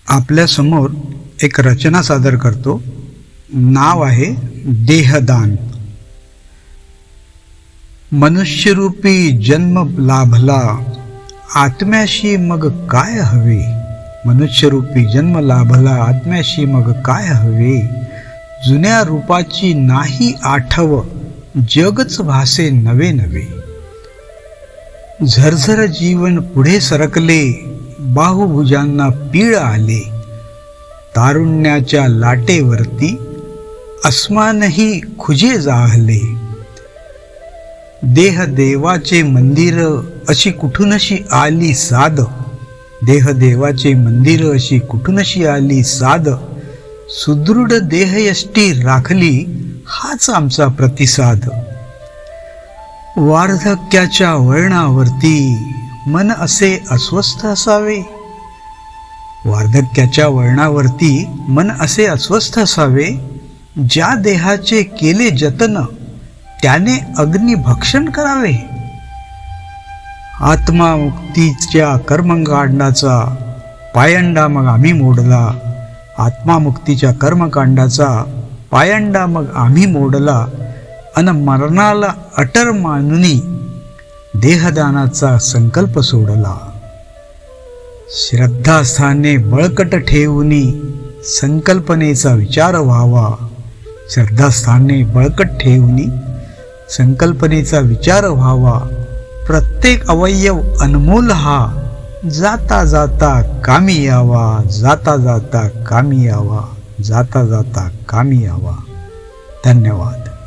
आपल्या समोर एक रचना सादर करतो. नाव आहे देहदान. मनुष्यरूपी जन्म लाभला, आत्म्याशी मग काय हवे. मनुष्यरूपी जन्म लाभला, आत्म्याशी मग काय हवे. जुन्या रूपाची नाही आठव, जगच भासे नवे नवे. झरझर जीवन पुढे सरकले, बाहुभुजांना पीळ आले. तारुण्याच्या लाटेवरती अस्मानही खुजे जाहले. देह देवाचे मंदिर अशी कुठूनशी आली साद. देह देवाचे मंदिर अशी कुठूनशी आली साद. सुदृढ देहयष्टी राखली, हाच आमचा प्रतिसाद. वार्धक्याच्या वळणावरती मन असे अस्वस्थ असावे. वार्धक्याच्या वळणावरती मन असे अस्वस्थ असावे. ज्या देहाचे केले जतन, त्याने अग्निभक्षण करावे. आत्मामुक्तीच्या कर्मकांडाचा पायंडा मग आम्ही मोडला. आत्मामुक्तीच्या कर्मकांडाचा पायंडा मग आम्ही मोडला. अन मरणाला अटर मानुनी देहदानाचा संकल्प सोडला. श्रद्धास्थाने बळकट ठेवूनी संकल्पनेचा विचार व्हावा. श्रद्धास्थाने बळकट ठेवूनी संकल्पनेचा विचार व्हावा. प्रत्येक अवयव अनमोल हा, जाता जाता कामी यावा. जाता जाता कामी यावा. जाता जाता कामी यावा. धन्यवाद.